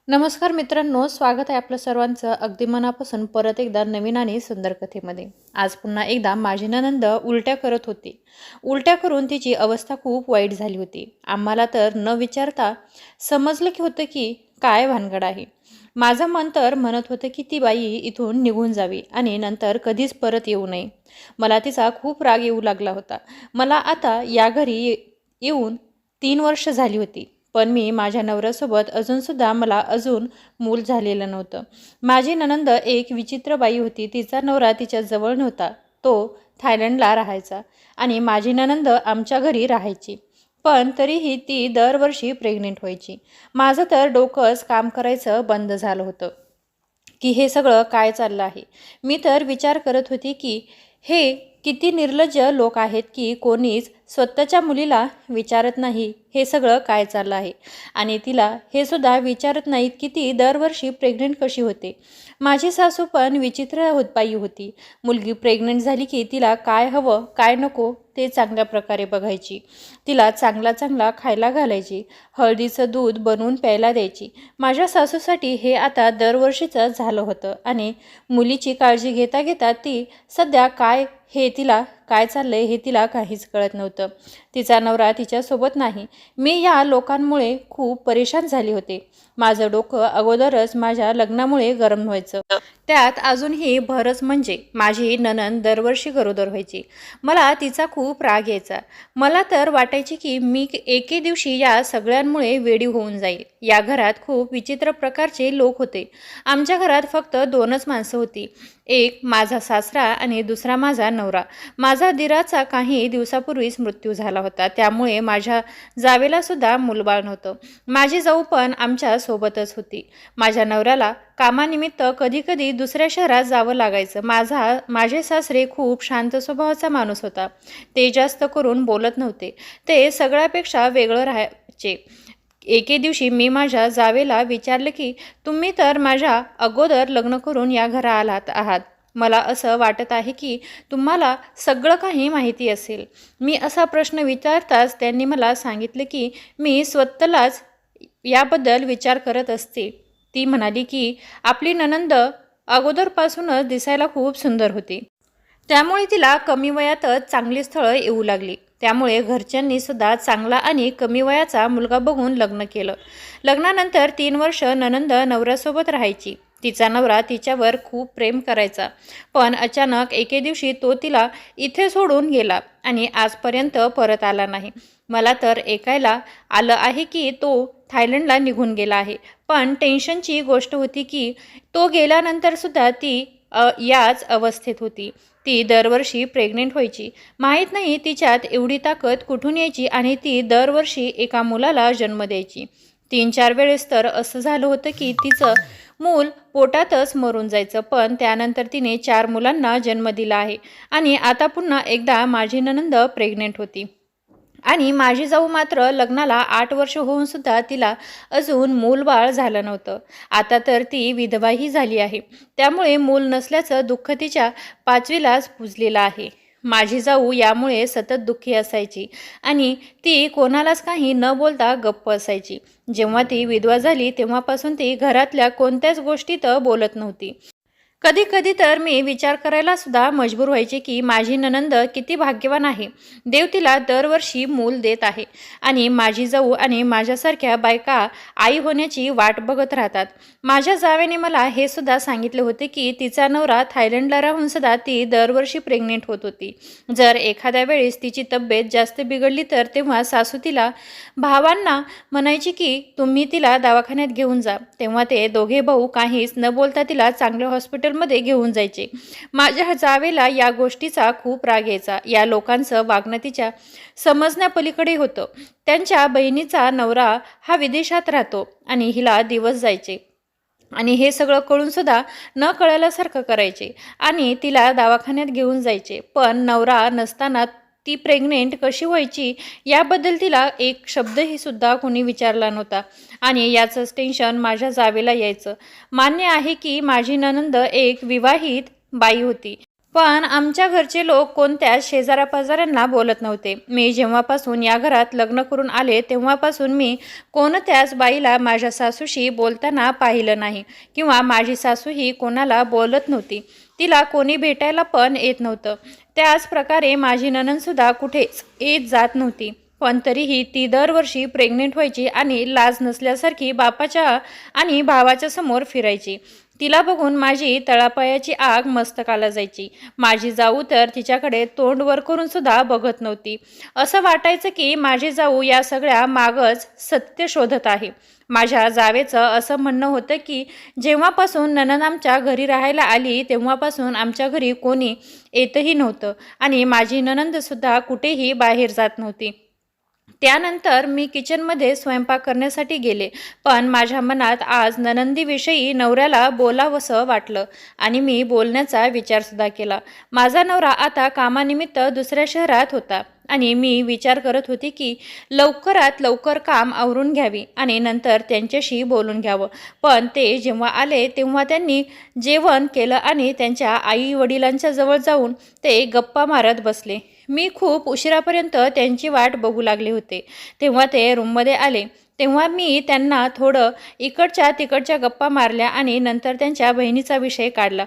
नमस्कार मित्रांनो, स्वागत आहे आपलं सर्वांचं अगदी मनापासून परत एकदा नवीन आणि सुंदर कथेमध्ये. आज पुन्हा एकदा माझी नणंद उलट्या करत होती. उलट्या करून तिची अवस्था खूप वाईट झाली होती. आम्हाला तर न विचारता समजलं की होतं की काय भानगड आहे. माझं मन तर म्हणत होतं की ती बाई इथून निघून जावी आणि नंतर कधीच परत येऊ नये. मला तिचा खूप राग येऊ लागला होता. मला आता या घरी येऊन 3 वर्ष झाली होती. पण मी माझ्या नवऱ्यासोबत अजूनसुद्धा मला मूल झालेलं नव्हतं. माझी नणंद एक विचित्र बाई होती. तिचा नवरा तिच्या जवळ नव्हता. तो थायलंडला राहायचा आणि माझी नणंद आमच्या घरी राहायची. पण तरीही ती दरवर्षी प्रेग्नेंट व्हायची. माझं तर डोकंच काम करायचं बंद झालं होतं की हे सगळं काय चाललं आहे. मी तर विचार करत होती की हे किती निर्लज्ज लोक आहेत की कोणीच स्वतःच्या मुलीला विचारत नाही हे सगळं काय चाललं आहे आणि तिला हे सुद्धा विचारत नाहीत की ती दरवर्षी प्रेग्नेंट कशी होते. माझी सासू पण विचित्र बाई होती. मुलगी प्रेग्नेंट झाली की तिला काय हवं काय नको ते चांगल्या प्रकारे बघायची. तिला चांगला चांगला खायला घालायची. हळदीचं दूध बनवून प्यायला द्यायची. माझ्या सासूसाठी हे आता दरवर्षीचं झालं होतं आणि मुलीची काळजी घेता घेता ती सध्या काय चाललंय हे तिला काहीच कळत नव्हतं. तिचा नवरा तिच्यासोबत नाही. मी या लोकांमुळे खूप परेशान झाले होते. माझं डोकं अगोदरच माझ्या लग्नामुळे गरम व्हायचं. त्यात अजूनही भरच म्हणजे माझी नणंद दरवर्षी गरोदर व्हायची. मला तिचा खूप राग यायचा. मला तर वाटायचे की मी एके दिवशी या सगळ्यांमुळे वेडी होऊन जाईल. या घरात खूप विचित्र प्रकारचे लोक होते. आमच्या घरात फक्त 2च माणसं होती. एक माझा सासरा आणि दुसरा माझा नवरा. माझा दिराचा काही दिवसापूर्वीच मृत्यू झाला होता. त्यामुळे माझ्या जावेला सुद्धा मूलबाळ नव्हतं. माझी जाऊ पण आमच्या सोबतच होती. माझ्या नवऱ्याला कामानिमित्त कधीकधी दुसऱ्या शहरात जावं लागायचं. माझे सासरे खूप शांत स्वभावाचा माणूस होता. ते जास्त करून बोलत नव्हते. ते सगळ्यापेक्षा वेगळं राहायचे. एके दिवशी मी माझ्या जावेला विचारलं की तुम्ही तर माझ्या अगोदर लग्न करून या घरात आहात. मला असं वाटत आहे की तुम्हाला सगळं काही माहिती असेल. मी असा प्रश्न विचारताच त्यांनी मला सांगितलं की मी स्वतःलाच याबद्दल विचार करत असते. ती म्हणाली की आपली नणंद अगोदरपासूनच दिसायला खूप सुंदर होती. त्यामुळे तिला कमी वयातच चांगली स्थळं येऊ लागली. त्यामुळे घरच्यांनी सुद्धा चांगला आणि कमी वयाचा मुलगा बघून लग्न केलं. लग्नानंतर 3 वर्ष नणंद नवऱ्यासोबत राहायची. तिचा नवरा तिच्यावर खूप प्रेम करायचा. पण अचानक एके दिवशी तो तिला इथे सोडून गेला आणि आजपर्यंत परत आला नाही. मला तर ऐकायला आलं आहे की तो थायलंडला निघून गेला आहे. पण टेन्शनची गोष्ट होती की तो गेल्यानंतरसुद्धा ती याच अवस्थेत होती. ती दरवर्षी प्रेग्नेंट व्हायची. माहीत नाही तिच्यात एवढी ताकद कुठून यायची आणि ती दरवर्षी एका मुलाला जन्म द्यायची. 3-4 वेळेस तर असं झालं होतं की तिचं मूल पोटातच मरून जायचं. पण त्यानंतर तिने 4 मुलांना जन्म दिला आहे आणि आता पुन्हा एकदा माझी नणंद प्रेग्नेंट होती. आणि माझी जाऊ मात्र लग्नाला 8 वर्ष होऊन सुद्धा तिला अजून मूलबाळ झालं नव्हतं. आता तर ती विधवाही झाली आहे. त्यामुळे मूल नसल्याचं दुःख तिच्या 5वीलाच पुजलेलं आहे. माझी जाऊ यामुळे सतत दुःखी असायची आणि ती कोणालाच काही न बोलता गप्प असायची. जेव्हा ती विधवा झाली तेव्हापासून ती घरातल्या कोणत्याच गोष्टीत बोलत नव्हती. कधी कधी तर मी विचार करायला सुद्धा मजबूर व्हायचे की माझी नणंद किती भाग्यवान आहे. देव तिला दरवर्षी मूल देत आहे आणि माझी जाऊ आणि माझ्यासारख्या बायका आई होण्याची वाट बघत राहतात. माझ्या जावेने मला हे सुद्धा सांगितले होते की तिचा नवरा थायलंडला राहून सुद्धा ती दरवर्षी प्रेग्नेंट होत होती. जर एखाद्या वेळेस तिची तब्येत जास्त बिघडली तर तेव्हा सासू तिला भावांना म्हणायची की तुम्ही तिला दवाखान्यात घेऊन जा. तेव्हा ते दोघे भाऊ काहीच न बोलता तिला चांगल्या हॉस्पिटलमध्ये घेऊन जायचे. माझ्या जावेला या गोष्टीचा खूप राग यायचा. या लोकांचं वागणं तिच्या समजण्यापलीकडे होतं. त्यांच्या बहिणीचा नवरा हा विदेशात राहतो आणि हिला दिवस जायचे आणि हे सगळं कळून सुद्धा न कळल्यासारखं करायचे आणि तिला दवाखान्यात घेऊन जायचे. पण नवरा नसताना ती प्रेग्नेंट कशी व्हायची याबद्दल तिला एक शब्दही सुद्धा कोणी विचारला नव्हता आणि याचंच टेन्शन माझ्या जावेला यायचं. मान्य आहे की माझी नणंद एक विवाहित बाई होती. पण आमच्या घरचे लोक कोणत्याच शेजाऱ्यापाजाऱ्यांना बोलत नव्हते. मी जेव्हापासून या घरात लग्न करून आले तेव्हापासून मी कोणत्याच बाईला माझ्या सासूशी बोलताना पाहिलं नाही किंवा माझी सासूही कोणाला बोलत नव्हती. तिला कोणी भेटायला पण येत नव्हतं. त्याच प्रकारे माझी नणंदसुद्धा कुठेच येत जात नव्हती. पण तरीही ती दरवर्षी प्रेग्नेंट व्हायची आणि लाज नसल्यासारखी बापाच्या आणि भावाच्या समोर फिरायची. तिला बघून माझी तळापायाची आग मस्तकाला जायची. माझी जाऊ तर तिच्याकडे तोंड वर करून सुद्धा बघत नव्हती. असं वाटायचं की माझी जाऊ या सगळ्या मागच सत्य शोधत आहे. माझ्या जावेचं असं म्हणणं होतं की जेव्हापासून नणंद आमच्या घरी राहायला आली तेव्हापासून आमच्या घरी कोणी येतही नव्हतं आणि माझी नणंदसुद्धा कुठेही बाहेर जात नव्हती. त्यानंतर मी किचनमध्ये स्वयंपाक करण्यासाठी गेले. पण माझ्या मनात आज नणंदीविषयी नवऱ्याला बोलावंसं वाटलं आणि मी बोलण्याचा विचारसुद्धा केला. माझा नवरा आता कामानिमित्त दुसऱ्या शहरात होता आणि मी विचार करत होती की लवकरात लवकर काम आवरून घ्यावी आणि नंतर त्यांच्याशी बोलून घ्यावं. पण ते जेव्हा आले तेव्हा त्यांनी जेवण केलं आणि त्यांच्या आई वडिलांच्या जवळ जाऊन ते गप्पा मारत बसले. मी खूप उशिरापर्यंत त्यांची वाट बघू लागले होते. तेव्हा ते रूममध्ये आले. तेव्हा मी त्यांना थोडं इकडच्या तिकडच्या गप्पा मारल्या आणि नंतर त्यांच्या बहिणीचा विषय काढला.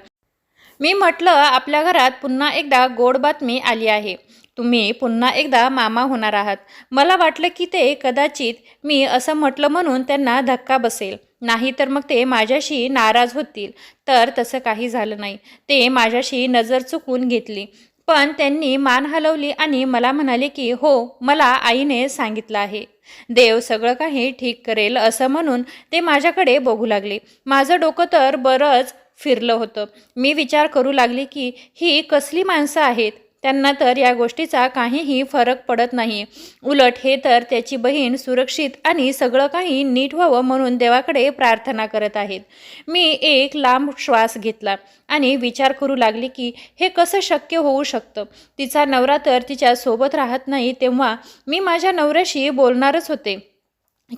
मी म्हटलं, आपल्या घरात पुन्हा एकदा गोड बातमी आली आहे. तुम्ही पुन्हा एकदा मामा होणार आहात. मला वाटलं की ते कदाचित मी असं म्हटलं म्हणून त्यांना धक्का बसेल, नाही तर मग ते माझ्याशी नाराज होतील. तर तसं काही झालं नाही. ते माझ्याशी नजर चुकवून घेतली. पण त्यांनी मान हलवली आणि मला म्हणाले की हो, मला आईने सांगितलं आहे. देव सगळं काही ठीक करेल असं म्हणून ते माझ्याकडे बघू लागले. माझं डोकं तर बरंच फिरलं होतं. मी विचार करू लागले की ही कसली माणसं आहेत. त्यांना तर या गोष्टीचा काहीही फरक पडत नाही. उलट हे तर त्याची बहीण सुरक्षित आणि सगळं काही नीट व्हावं म्हणून देवाकडे प्रार्थना करत आहेत. मी एक लांब श्वास घेतला आणि विचार करू लागले की हे कसं शक्य होऊ शकतं. तिचा नवरा तर तिच्या सोबत राहत नाही. तेव्हा मी माझ्या नवऱ्याशी बोलणारच होते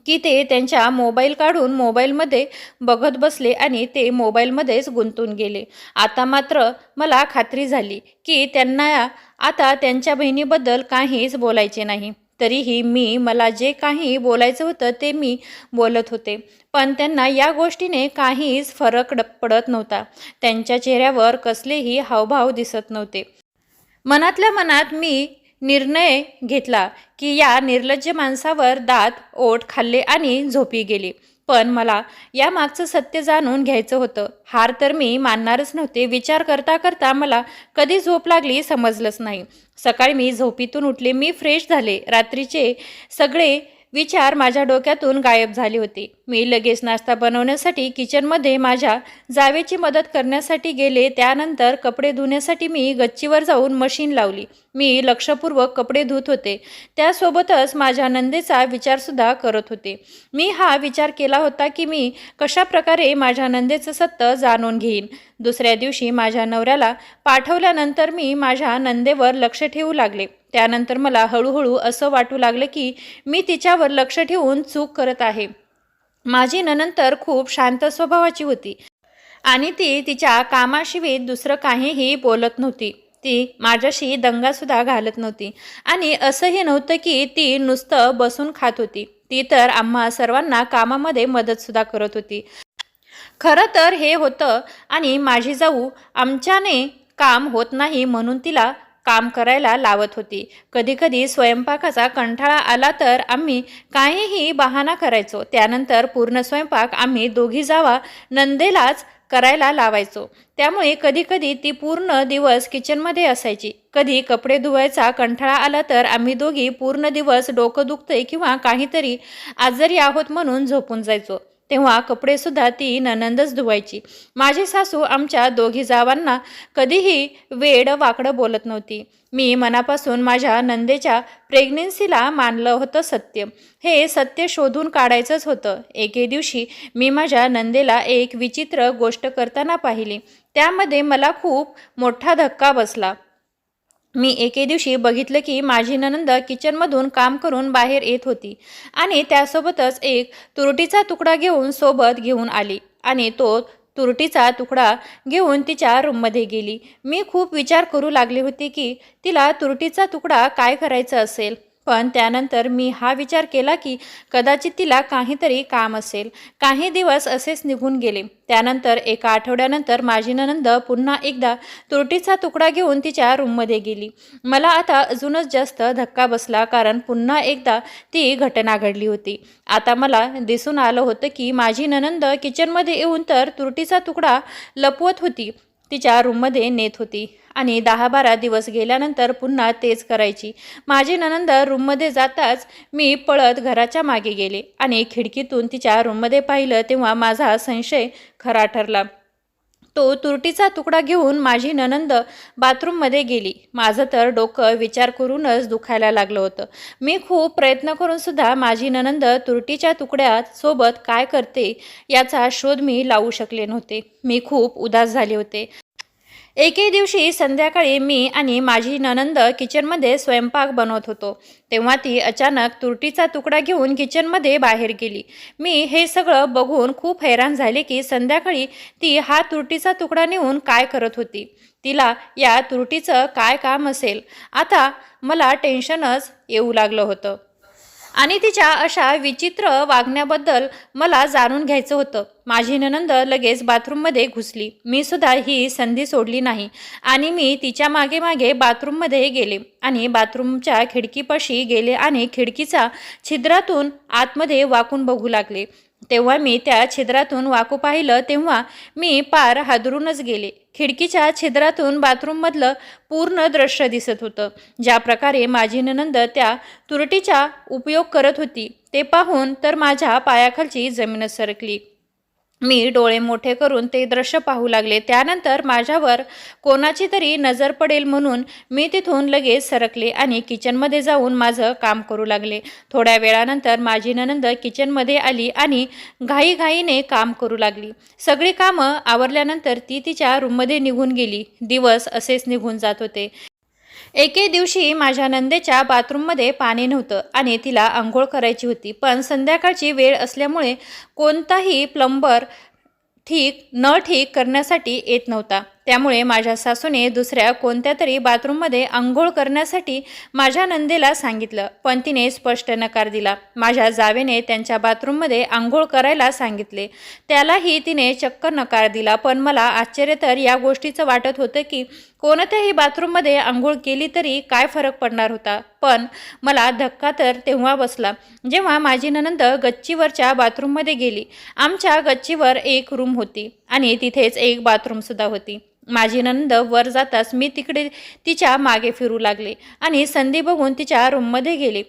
की ते त्यांच्या मोबाईल काढून मोबाईलमध्ये बघत बसले आणि ते मोबाईलमध्येच गुंतून गेले. आता मात्र मला खात्री झाली की त्यांना आता त्यांच्या बहिणीबद्दल काहीच बोलायचे नाही. तरीही मला जे काही बोलायचं होतं ते मी बोलत होते. पण त्यांना या गोष्टीने काहीच फरक पडत नव्हता. त्यांच्या चेहऱ्यावर कसलेही हावभाव दिसत नव्हते. मनातल्या मनात मी निर्णय घेतला की या निर्लज्ज माणसावर दात ओठ खाल्ले आणि झोपी गेली. पण मला या मागचं सत्य जाणून घ्यायचं होतं. हार तर मी मानणारच नव्हते. विचार करता करता मला कधी झोप लागली समजलंच नाही. सकाळी मी झोपीतून उठले. मी फ्रेश झाले. रात्रीचे सगळे विचार माझ्या डोक्यातून गायब झाले होते. मी लगेच नाश्ता बनवण्यासाठी किचनमध्ये माझ्या जावेची मदत करण्यासाठी गेले. त्यानंतर कपडे धुण्यासाठी मी गच्चीवर जाऊन मशीन लावली. मी लक्षपूर्वक कपडे धुत होते. त्यासोबतच माझ्या नंदेचा विचारसुद्धा करत होते. मी हा विचार केला होता की मी कशाप्रकारे माझ्या नंदेचं सत्य जाणून घेईन. दुसऱ्या दिवशी माझ्या नवऱ्याला पाठवल्यानंतर मी माझ्या नंदेवर लक्ष ठेवू लागले. त्यानंतर मला हळूहळू असं वाटू लागलं की मी तिच्यावर लक्ष ठेवून चूक करत आहे. माझी नणंद तर खूप शांत स्वभावाची होती आणि ती तिच्या कामाशिवाय दुसरं काहीही बोलत नव्हती. ती माझ्याशी दंगासुद्धा घालत नव्हती आणि असंही नव्हतं की ती नुसतं बसून खात होती. ती तर आम्हा सर्वांना कामामध्ये मदतसुद्धा करत होती. खरं तर हे होतं आणि माझी जाऊ आमच्याने काम होत नाही म्हणून तिला काम करायला लावत होती. कधीकधी स्वयंपाकाचा कंटाळा आला तर आम्ही काहीही बहाणा करायचो. त्यानंतर पूर्ण स्वयंपाक आम्ही दोघी जावा नंदेलाच करायला लावायचो. त्यामुळे कधीकधी ती पूर्ण दिवस किचनमध्ये असायची. कधी कपडे धुवायचा कंटाळा आला तर आम्ही दोघी पूर्ण दिवस डोकं दुखतंय किंवा काहीतरी आजारी आहोत म्हणून झोपून जायचो. तेव्हा कपडेसुद्धा ती नणंदच धुवायची. माझी सासू आमच्या दोघी जावांना कधीही वेड वाकडं बोलत नव्हती. मी मनापासून माझ्या नंदेच्या प्रेग्नेन्सीला मानलं होतं सत्य. हे सत्य शोधून काढायचंच होतं. एके दिवशी मी माझ्या नंदेला एक विचित्र गोष्ट करताना पाहिली. त्यामध्ये मला खूप मोठा धक्का बसला. मी एके दिवशी बघितलं की माझी नणंद किचनमधून काम करून बाहेर येत होती आणि त्यासोबतच एक तुरटीचा तुकडा घेऊन सोबत घेऊन आली आणि तो तुरटीचा तुकडा घेऊन तिच्या रूममध्ये गेली. मी खूप विचार करू लागले होते की तिला तुरटीचा तुकडा काय करायचा असेल. पण त्यानंतर मी हा विचार केला की कदाचित तिला काहीतरी काम असेल. काही दिवस असेच निघून गेले. त्यानंतर एका आठवड्यानंतर माझी नणंद पुन्हा एकदा तुरटीचा तुकडा घेऊन तिच्या रूममध्ये गेली. मला आता अजूनच जास्त धक्का बसला, कारण पुन्हा एकदा ती घटना घडली होती. आता मला दिसून आलं होतं की माझी नणंद किचनमध्ये येऊन तर तुरटीचा तुकडा लपवत होती, तिच्या रूममध्ये नेत होती आणि 10-12 दिवस गेल्यानंतर पुन्हा तेच करायची. माझी नणंद रूममध्ये जाताच मी पळत घराच्या मागे गेले आणि खिडकीतून तिच्या रूममध्ये पाहिलं, तेव्हा माझा संशय खरा ठरला. तो तुरटीचा तुकडा घेऊन माझी नणंद बाथरूममध्ये गेली. माझं तर डोकं विचार करूनच दुखायला लागलं होतं. मी खूप प्रयत्न करून सुद्धा माझी नणंद तुरटीच्या तुकड्यात सोबत काय करते याचा शोध मी लावू शकले नव्हते. मी खूप उदास झाले होते. एके दिवशी संध्याकाळी मी आणि माझी नणंद किचनमध्ये स्वयंपाक बनवत होतो, तेव्हा ती अचानक तुरटीचा तुकडा घेऊन किचनमध्ये बाहेर गेली. मी हे सगळं बघून खूप हैराण झाले की संध्याकाळी ती हा तुरटीचा तुकडा नेऊन काय करत होती. तिला या तुरटीचं काय काम असेल. आता मला टेन्शनच येऊ लागलं होतं आणि तिच्या अशा विचित्र वागण्याबद्दल मला जाणून घ्यायचं होतं. माझी नणंद लगेच बाथरूममध्ये घुसली. मी सुद्धा ही संधी सोडली नाही आणि मी तिच्या मागे मागे बाथरूममध्ये गेले आणि बाथरूमच्या खिडकीपाशी गेले आणि खिडकीचा छिद्रातून आतमध्ये वाकून बघू लागले. तेव्हा मी त्या छिद्रातून वाकू पाहिलं, तेव्हा मी पार हादरूनच गेले. खिडकीच्या छिद्रातून बाथरूममधलं पूर्ण दृश्य दिसत होतं. ज्या प्रकारे माझी नणंद त्या तुरटीचा उपयोग करत होती ते पाहून तर माझ्या पायाखालची जमीनच सरकली. मी डोळे मोठे करून ते दृश्य पाहू लागले. त्यानंतर माझ्यावर कोणाची तरी नजर पडेल म्हणून मी तिथून लगेच सरकले आणि किचनमध्ये जाऊन माझं काम करू लागले. थोड्या वेळानंतर माझी नणंद किचनमध्ये आली आणि घाईघाईने काम करू लागली. सगळी कामं आवरल्यानंतर ती तिच्या रूममध्ये निघून गेली. दिवस असेच निघून जात होते. एके दिवशी माझ्या नंदेच्या बाथरूममध्ये पाणी नव्हतं आणि तिला अंघोळ करायची होती, पण संध्याकाळची वेळ असल्यामुळे कोणताही प्लंबर नळ ठीक करण्यासाठी येत नव्हता. त्यामुळे माझ्या सासूने दुसऱ्या कोणत्या तरी बाथरूममध्ये अंघोळ करण्यासाठी माझ्या नंदेला सांगितलं, पण तिने स्पष्ट नकार दिला. माझ्या जावेने त्यांच्या बाथरूममध्ये अंघोळ करायला सांगितले, त्यालाही तिने चक्क नकार दिला. पण मला आश्चर्य तर या गोष्टीचं वाटत होतं की कोणत्याही बाथरूममध्ये अंघोळ केली तरी काय फरक पडणार होता. पण मला धक्का तर तेव्हा बसला जेव्हा माझी नणंद गच्चीवरच्या बाथरूममध्ये गेली. आमच्या गच्चीवर एक रूम होती आणि तिथेच एक बाथरूमसुद्धा होती. माझी नणंद वर जाताच मी तिकडे तिच्या मागे फिरू लागले आणि संधी बघून तिच्या रूममध्ये गेले.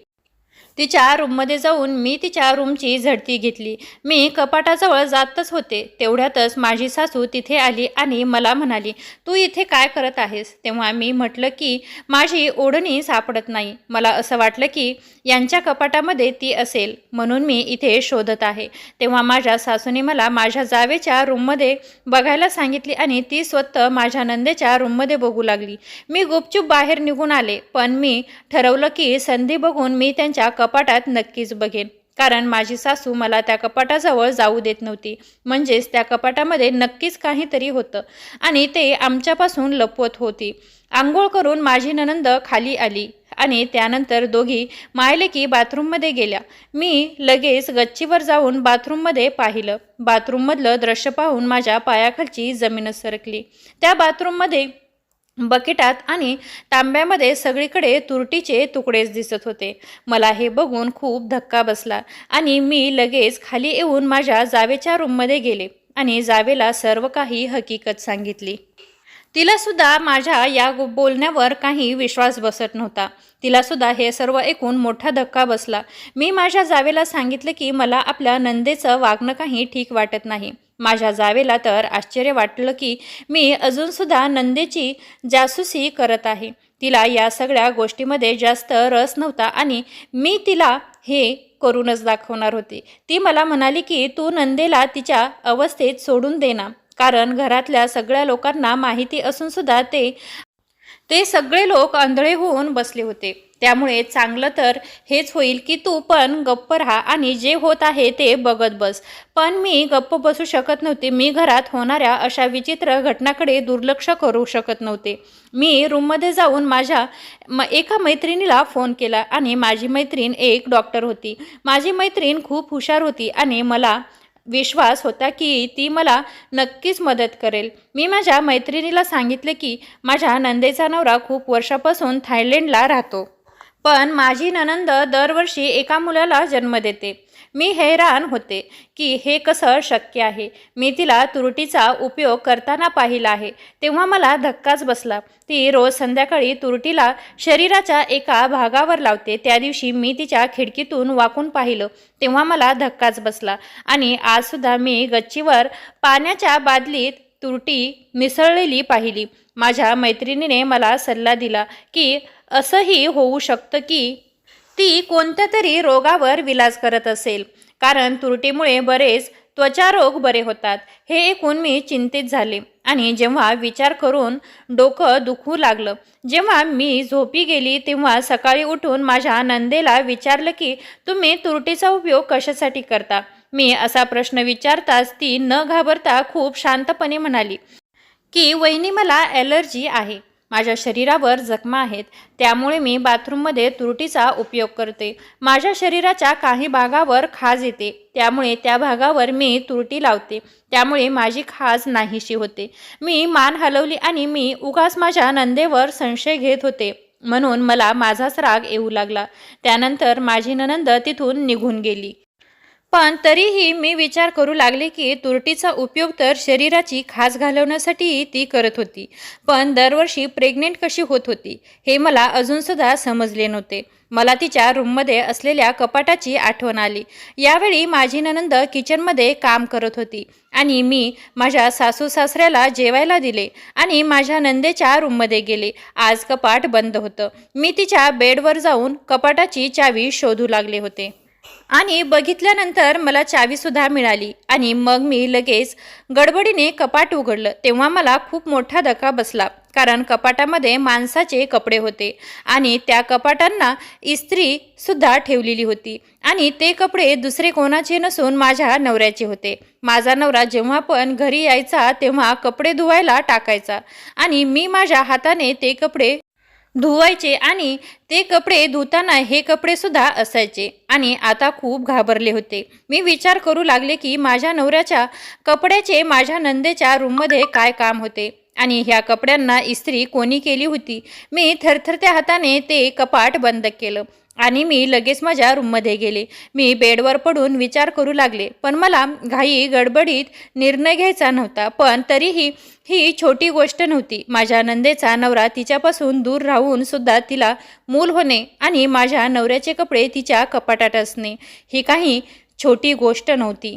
तिच्या रूममध्ये जाऊन मी तिच्या रूमची झडती घेतली. मी कपाटाजवळ जातच होते, तेवढ्यातच माझी सासू तिथे आली आणि मला म्हणाली, तू इथे काय करत आहेस? तेव्हा मी म्हटलं की माझी ओढणी सापडत नाही. मला असं वाटलं की यांच्या कपाटामध्ये ती असेल, म्हणून मी इथे शोधत आहे. तेव्हा माझ्या सासूने मला माझ्या जावेच्या रूममध्ये बघायला सांगितली आणि ती स्वतः माझ्या नंदेच्या रूममध्ये बघू लागली. मी गुपचूप बाहेर निघून आले, पण मी ठरवलं की संधी बघून मी त्यांच्या कपाटात नक्कीच बघेन, कारण माझी सासू मला त्या कपाटाजवळ जाऊ देत नव्हती. म्हणजेच त्या कपाटामध्ये नक्कीच काहीतरी होतं आणि ते आमच्यापासून लपवत होती. आंघोळ करून माझी नणंद खाली आली आणि त्यानंतर दोघी मायलेकी बाथरूममध्ये गेल्या. मी लगेच गच्चीवर जाऊन बाथरूममध्ये पाहिलं. बाथरूममधलं दृश्य पाहून माझ्या पायाखालची जमीनच सरकली. त्या बाथरूममध्ये बकेटात आणि तांब्यामध्ये सगळीकडे तुरटीचे तुकडेच दिसत होते. मला हे बघून खूप धक्का बसला आणि मी लगेच खाली येऊन माझ्या जावेच्या रूममध्ये गेले आणि जावेला सर्व काही हकीकत सांगितली. तिला सुद्धा माझ्या या बोलण्यावर काही विश्वास बसत नव्हता. तिला सुद्धा हे सर्व ऐकून मोठा धक्का बसला. मी माझ्या जावेला सांगितलं की मला आपल्या नंदेचं वागणं काही ठीक वाटत नाही. माझ्या जावेला तर आश्चर्य वाटलं की मी अजूनसुद्धा नंदेची जासूसी करत आहे. तिला या सगळ्या गोष्टीमध्ये जास्त रस नव्हता आणि मी तिला हे करूनच दाखवणार होते. ती मला म्हणाली की तू नंदेला तिच्या अवस्थेत सोडून दे ना, कारण घरातल्या सगळ्या लोकांना माहिती असूनसुद्धा ते सगळे लोक आंधळे होऊन बसले होते. त्यामुळे चांगलं तर हेच होईल की तू पण गप्प राहा आणि जे होत आहे ते बघत बस. पण मी गप्प बसू शकत नव्हते. मी घरात होणाऱ्या अशा विचित्र घटनाकडे दुर्लक्ष करू शकत नव्हते. मी रूममध्ये जाऊन माझ्या एका मैत्रिणीला फोन केला आणि माझी मैत्रीण एक डॉक्टर होती. माझी मैत्रीण खूप हुशार होती आणि मला विश्वास होता की ती मला नक्कीच मदत करेल. मी माझ्या मैत्रिणीला सांगितले की माझ्या नंदेचा नवरा खूप वर्षापासून थायलंडला राहतो. पण माझी नणंद दरवर्षी एका मुलाला जन्म देते. मी हैराण होते की हे कसं शक्य आहे. मी तिला तुरटीचा उपयोग करताना पाहिला आहे तेव्हा मला धक्काच बसला. ती रोज संध्याकाळी तुरटीला शरीराच्या एका भागावर लावते. त्या दिवशी मी तिच्या खिडकीतून वाकून पाहिलं तेव्हा मला धक्काच बसला. आणि आजसुद्धा मी गच्चीवर पाण्याच्या बादलीत तुरटी मिसळलेली पाहिली. माझ्या मैत्रिणीने मला सल्ला दिला की असंही होऊ शकतं की ती कोणत्या तरी रोगावर विलाज करत असेल, कारण तुरटीमुळे बरेच त्वचारोग बरे होतात. हे ऐकून मी चिंतित झाले आणि जेव्हा विचार करून डोकं दुखू लागलं. जेव्हा मी झोपी गेली तेव्हा सकाळी उठून माझ्या नंदेला विचारलं की तुम्ही तुरटीचा उपयोग कशासाठी करता. मी असा प्रश्न विचारताच ती न घाबरता खूप शांतपणे म्हणाली की वहिनी मला ॲलर्जी आहे. माझ्या शरीरावर जखमा आहेत त्यामुळे मी बाथरूममध्ये तुरटीचा उपयोग करते. माझ्या शरीराच्या काही भागावर खाज येते त्यामुळे त्या भागावर मी तुरटी लावते. त्यामुळे माझी खाज नाहीशी होते. मी मान हलवली आणि मी उगाच माझ्या नंदेवर संशय घेत होते म्हणून मला माझाच राग येऊ लागला. त्यानंतर माझी नणंद तिथून निघून गेली. पण तरीही मी विचार करू लागले की तुरटीचा उपयोग तर शरीराची खाज घालवण्यासाठी ती करत होती. पण दरवर्षी प्रेग्नेंट कशी होत होती हे मला अजूनसुद्धा समजले नव्हते. मला तिच्या रूममध्ये असलेल्या कपाटाची आठवण आली. यावेळी माझी नणंद किचनमध्ये काम करत होती आणि मी माझ्या सासू सासऱ्याला जेवायला दिले आणि माझ्या नंदेच्या रूममध्ये गेले. आज कपाट बंद होतं. मी तिच्या बेडवर जाऊन कपाटाची चावी शोधू लागले होते आणि बघितल्यानंतर मला चावीसुद्धा मिळाली आणि मग मी लगेच गडबडीने कपाट उघडलं. तेव्हा मला खूप मोठा धक्का बसला, कारण कपाटामध्ये माणसाचे कपडे होते आणि त्या कपाटांना इस्त्रीसुद्धा ठेवलेली होती आणि ते कपडे दुसरे कोणाचे नसून माझ्या नवऱ्याचे होते. माझा नवरा जेव्हा पण घरी यायचा तेव्हा कपडे धुवायला टाकायचा आणि मी माझ्या हाताने ते कपडे धुवायचे आणि ते कपडे धुताना हे कपडेसुद्धा असायचे आणि आता खूप घाबरले होते. मी विचार करू लागले की माझ्या नवऱ्याच्या कपड्याचे माझ्या नंदेच्या रूममध्ये काय काम होते आणि ह्या कपड्यांना इस्त्री कोणी केली होती. मी थरथरत्या हाताने ते कपाट बंद केलं आणि मी लगेच माझ्या रूममध्ये गेले. मी बेडवर पडून विचार करू लागले, पण मला घाई गडबडीत निर्णय घ्यायचा नव्हता. पण तरीही ही छोटी गोष्ट नव्हती. माझ्या नंदेचा नवरा तिच्यापासून दूर राहून सुद्धा तिला मूल होणे आणि माझ्या नवऱ्याचे कपडे तिच्या कपाटात असणे ही काही छोटी गोष्ट नव्हती.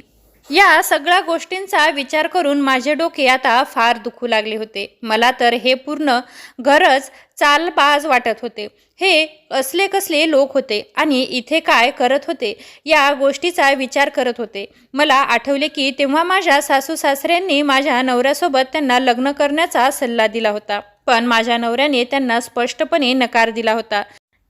या सगळ्या गोष्टींचा विचार करून माझे डोके आता फार दुखू लागले होते. मला तर हे पूर्ण घरच चालबाज वाटत होते. हे असले कसले लोक होते आणि इथे काय करत होते या गोष्टीचा विचार करत होते. मला आठवले की तेव्हा माझ्या सासू सासऱ्यांनी माझ्या नवऱ्यासोबत त्यांना लग्न करण्याचा सल्ला दिला होता, पण माझ्या नवऱ्याने त्यांना स्पष्टपणे नकार दिला होता.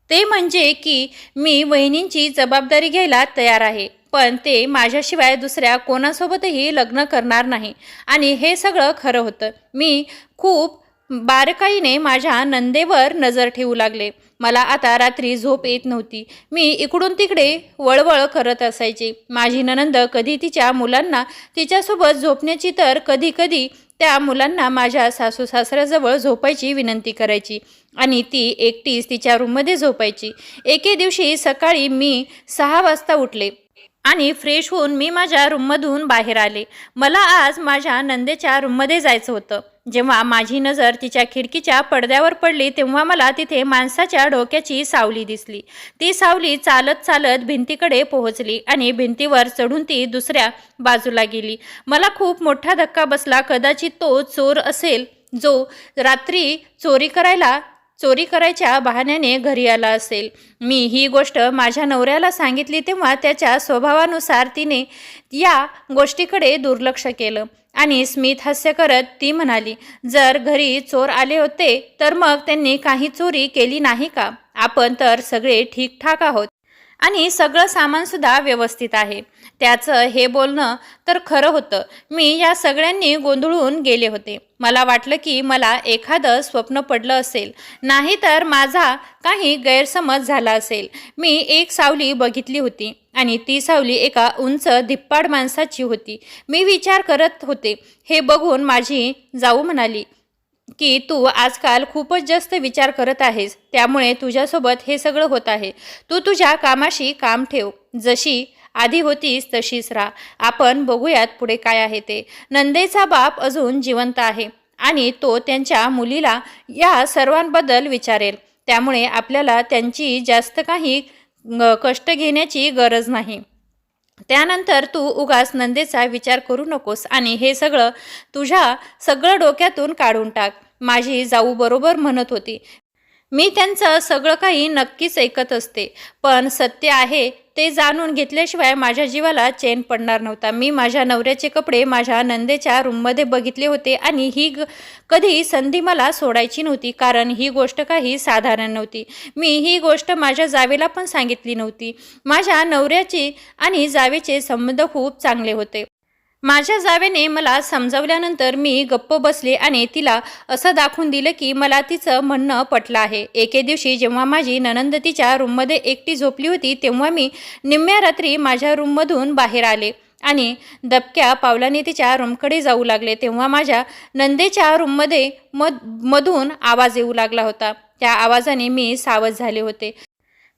ते म्हणजे की मी वहिनींची जबाबदारी घ्यायला तयार आहे, पण ते माझ्याशिवाय दुसऱ्या कोणासोबतही लग्न करणार नाही. आणि हे सगळं खरं होतं. मी खूप बारकाईने माझ्या नंदेवर नजर ठेवू लागले. मला आता रात्री झोप येत नव्हती. मी इकडून तिकडे वळवळ करत असायचे. माझी नणंद कधी तिच्या मुलांना तिच्यासोबत झोपण्याची तर कधी कधी त्या मुलांना माझ्या सासू सासऱ्याजवळ झोपायची विनंती करायची आणि ती एकटीच तिच्या रूममध्ये झोपायची. एके दिवशी सकाळी मी 6 वाजता उठले आणि फ्रेश होऊन मी माझ्या रूममधून बाहेर आले. मला आज माझ्या नंदेच्या रूममध्ये जायचं होतं. जेव्हा माझी नजर तिच्या खिडकीच्या पडद्यावर पडली तेव्हा मला तिथे माणसाच्या डोक्याची सावली दिसली. ती सावली चालत चालत भिंतीकडे पोहोचली आणि भिंतीवर चढून ती दुसऱ्या बाजूला गेली. मला खूप मोठा धक्का बसला. कदाचित तो चोर असेल जो रात्री चोरी करायला चोरी करायच्या बहाण्याने घरी आला असेल. मी ही गोष्ट माझ्या नवऱ्याला सांगितली तेव्हा त्याच्या स्वभावानुसार तिने या गोष्टीकडे दुर्लक्ष केलं आणि स्मित हास्य करत ती म्हणाली, जर घरी चोर आले होते तर मग त्यांनी काही चोरी केली नाही का? आपण तर सगळे ठीकठाक आहोत आणि सगळं सामानसुद्धा व्यवस्थित आहे. त्याचं हे बोलणं तर खरं होतं. मी या सगळ्यांनी गोंधळून गेले होते. मला वाटलं की मला एखादं स्वप्न पडलं असेल, नाहीतर माझा काही गैरसमज झाला असेल. मी एक सावली बघितली होती आणि ती सावली एका उंच धिप्पाड माणसाची होती. मी विचार करत होते. हे बघून माझी जाऊ म्हणाली की तू आजकाल खूपच जास्त विचार करत आहेस, त्यामुळे तुझ्यासोबत हे सगळं होत आहे. तू तुझ्या कामाशी काम ठेव. जशी आधी होतीस तशीच राहा. आपण बघूयात पुढे काय आहे ते. नंदेचा बाप अजून जिवंत आहे आणि तो त्यांच्या मुलीला या सर्वांबद्दल विचारेल. त्यामुळे आपल्याला त्यांची जास्त काही कष्ट घेण्याची गरज नाही. त्यानंतर तू उगाच नंदेचा विचार करू नकोस आणि हे सगळं डोक्यातून काढून टाक. माझी जाऊ बरोबर म्हणत होती. मी त्यांचं सगळं काही नक्कीच ऐकत असते, पण सत्य आहे ते जाणून घेतल्याशिवाय माझ्या जीवाला चैन पडणार नव्हता. मी माझ्या नवऱ्याचे कपडे माझ्या नंदेच्या रूममध्ये बघितले होते आणि कधी संधी मला सोडायची नव्हती, कारण ही गोष्ट काही साधारण नव्हती. मी ही गोष्ट माझ्या जावेला पण सांगितली नव्हती. माझ्या नवऱ्याचे आणि जावेचे संबंध खूप चांगले होते. माझ्या जावेने मला समजावल्यानंतर मी गप्प बसले आणि तिला असं दाखवून दिलं की मला तिचं म्हणणं पटलं आहे. एके दिवशी जेव्हा माझी नणंद तिच्या रूममध्ये एकटी झोपली होती, तेव्हा मी निम्म्या रात्री माझ्या रूममधून बाहेर आले आणि दबक्या पावलाने तिच्या रूमकडे जाऊ लागले. तेव्हा माझ्या नंदेच्या रूममध्ये मधून आवाज येऊ लागला होता. त्या आवाजाने मी सावध झाले होते.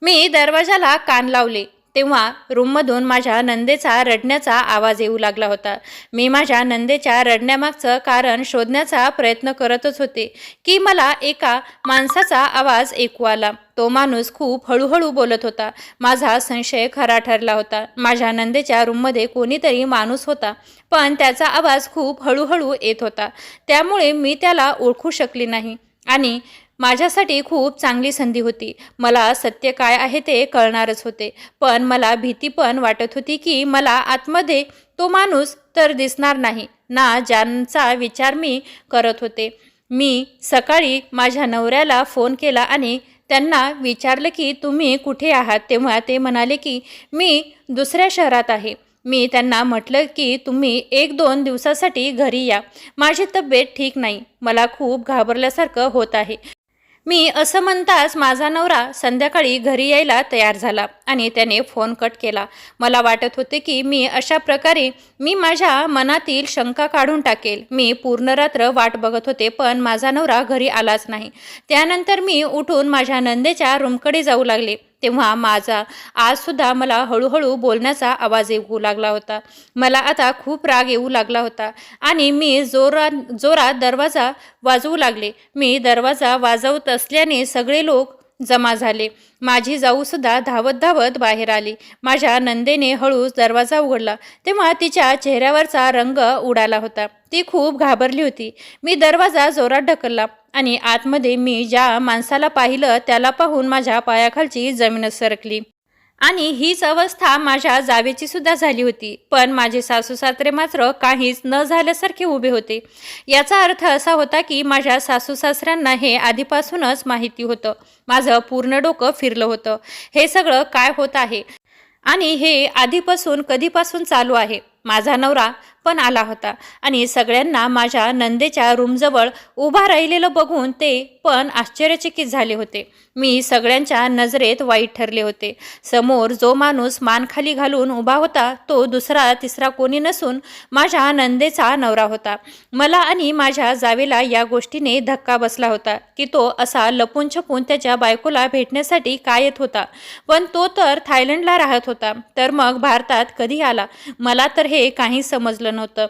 मी दरवाजाला कान लावले तेव्हा रूममधून माझ्या नंदेचा रडण्याचा आवाज येऊ लागला होता. मी माझ्या नंदेच्या रडण्यामागचं कारण शोधण्याचा प्रयत्न करतच होते की मला एका माणसाचा आवाज ऐकू आला. तो माणूस खूप हळूहळू बोलत होता. माझा संशय खरा ठरला होता. माझ्या नंदेच्या रूममध्ये कोणीतरी माणूस होता, पण त्याचा आवाज खूप हळूहळू येत होता. त्यामुळे मी त्याला ओळखू शकले नाही आणि माझ्यासाठी खूप चांगली संधी होती. मला सत्य काय आहे ते कळणारच होते, पण मला भीती पण वाटत होती की मला आतमध्ये तो माणूस तर दिसणार नाही ना, ज्यांचा विचार मी करत होते. मी सकाळी माझ्या नवऱ्याला फोन केला आणि त्यांना विचारलं की तुम्ही कुठे आहात, तेव्हा ते म्हणाले की मी दुसऱ्या शहरात आहे. मी त्यांना म्हटलं की तुम्ही 1-2 दिवसासाठी घरी या. माझी तब्येत ठीक नाही. मला खूप घाबरल्यासारखं होत आहे. मी असं म्हणताच माझा नवरा संध्याकाळी घरी यायला तयार झाला आणि त्याने फोन कट केला. मला वाटत होते की अशा प्रकारे मी माझ्या मनातील शंका काढून टाकेल. मी पूर्ण रात्र वाट बघत होते, पण माझा नवरा घरी आलाच नाही. त्यानंतर मी उठून माझ्या नंदेच्या रूमकडे जाऊ लागले. तेव्हा माझा आजसुद्धा मला हळूहळू बोलण्याचा आवाज येऊ लागला होता. मला आता खूप राग येऊ लागला होता आणि मी जोरात दरवाजा वाजवू लागले. मी दरवाजा वाजवत असल्याने सगळे लोक जमा झाले. माझी जाऊसुद्धा धावत धावत बाहेर आली. माझ्या नंदेने हळूच दरवाजा उघडला तेव्हा तिच्या चेहऱ्यावरचा रंग उडाला होता. ती खूप घाबरली होती. मी दरवाजा जोरात ढकलला आणि आतमध्ये मी ज्या माणसाला पाहिलं त्याला पाहून माझ्या पायाखालची जमीन सरकली. आणि हीच अवस्था माझ्या जावेची सुद्धा झाली होती, पण माझे सासू सासरे मात्र काहीच न झाल्यासारखे उभे होते. याचा अर्थ असा होता की माझ्या सासू सासऱ्यांना हे आधीपासूनच माहिती होतं. माझं पूर्ण डोकं फिरलं होतं. हे सगळं काय होत आहे आणि हे आधीपासून कधीपासून चालू आहे. माझा नवरा पण आला होता आणि सगळ्यांना माझ्या नंदेच्या रूमजवळ उभा राहिलेलं बघून ते पण आश्चर्यचकित झाले होते. मी सगळ्यांच्या नजरेत वाईट ठरले होते. समोर जो माणूस मान खाली घालून उभा होता तो दुसरा तिसरा कोणी नसून माझ्या नंदेचा नवरा होता. मला आणि माझ्या जावेला या गोष्टीने धक्का बसला होता की तो असा लपून छपून त्याच्या बायकोला भेटण्यासाठी का येत होता, पण तो तर थायलंडला राहत होता, तर मग भारतात कधी आला? मला तर हे काही समजलं नव्हतं.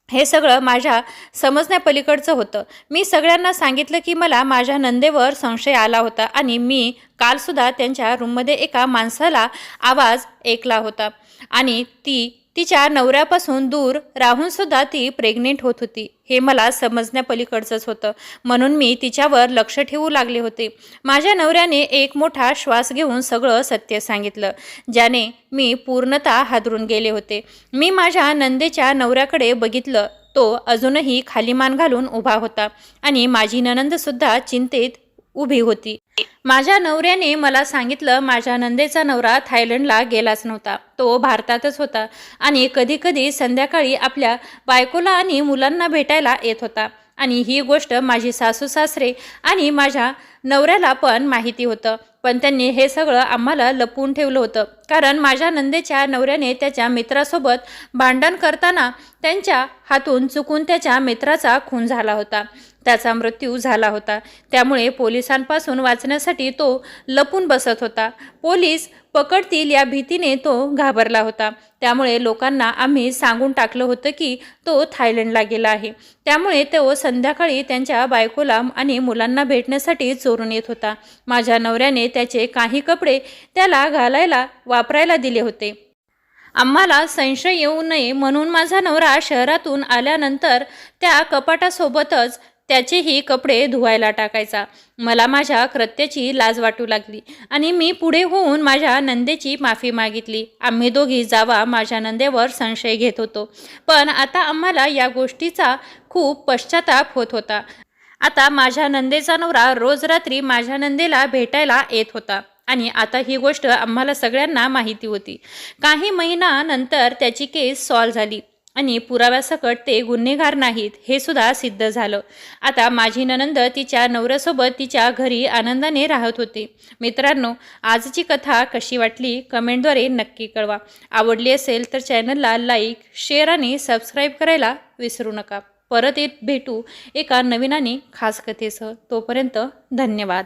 हे सगळं माझ्या समजण्यापलीकडचं होतं. मी सगळ्यांना सांगितलं की मला माझ्या नंदेवर संशय आला होता आणि मी कालसुद्धा त्यांच्या रूममध्ये एका माणसाला आवाज ऐकला होता आणि ती तिच्या नवऱ्यापासून दूर राहून सुद्धा ती प्रेग्नेंट होत होती हे मला समजण्यापलीकडचंच होतं. म्हणून मी तिच्यावर लक्ष ठेवू लागले होते. माझ्या नवऱ्याने एक मोठा श्वास घेऊन सगळं सत्य सांगितलं, ज्याने मी पूर्णतः हादरून गेले होते. मी माझ्या नंदेच्या नवऱ्याकडे बघितलं. तो अजूनही खाली मान घालून उभा होता आणि माझी नणंदसुद्धा चिंतेत उभी होती. माझ्या नवऱ्याने मला सांगितलं, माझ्या नंदेचा नवरा थायलंडला गेलाच नव्हता, तो भारतातच होता आणि कधी कधी संध्याकाळी आपल्या बायकोला आणि मुलांना भेटायला येत होता. आणि ही गोष्ट माझी सासू सासरे आणि माझ्या नवऱ्याला पण माहिती होतं, पण त्यांनी हे सगळं आम्हाला लपवून ठेवलं होतं. कारण माझ्या नंदेच्या नवऱ्याने त्याच्या मित्रासोबत भांडण करताना त्यांच्या हातून चुकून त्याच्या मित्राचा खून झाला होता, त्याचा मृत्यू झाला होता. त्यामुळे पोलिसांपासून वाचण्यासाठी तो लपून बसत होता. पोलीस पकडतील या भीतीने तो घाबरला होता. त्यामुळे लोकांना आम्ही सांगून टाकलं होतं की तो थायलंडला गेला आहे. त्यामुळे तो संध्याकाळी त्यांच्या बायकोला आणि मुलांना भेटण्यासाठी चोरून येत होता. माझ्या नवऱ्याने त्याचे काही कपडे त्याला घालायला वापरायला दिले होते. आम्हाला संशय येऊ नये म्हणून माझा नवरा शहरातून आल्यानंतर त्या कपाटासोबतच त्याचेही कपडे धुवायला टाकायचा. मला माझ्या कृत्याची लाज वाटू लागली आणि मी पुढे होऊन माझ्या नंदेची माफी मागितली. आम्ही दोघी जावा माझ्या नंदेवर संशय घेत होतो, पण आता आम्हाला या गोष्टीचा खूप पश्चाताप होत होता. आता माझ्या नंदेचा नवरा रोज रात्री माझ्या नंदेला भेटायला येत होता आणि आता ही गोष्ट आम्हाला सगळ्यांना माहिती होती. काही महिन्यानंतर त्याची केस सॉल्व्ह झाली आणि पुराव्यासकट ते गुन्हेगार नाहीत हे सुद्धा सिद्ध झालं. आता माझी नणंद तिच्या नवऱ्यासोबत तिच्या घरी आनंदाने राहत होती. मित्रांनो, आजची कथा कशी वाटली कमेंटद्वारे नक्की कळवा. आवडली असेल तर चॅनलला लाईक, शेअर आणि सबस्क्राईब करायला विसरू नका. परत भेटू एका नवीन आणि खास कथेसह. तोपर्यंत धन्यवाद.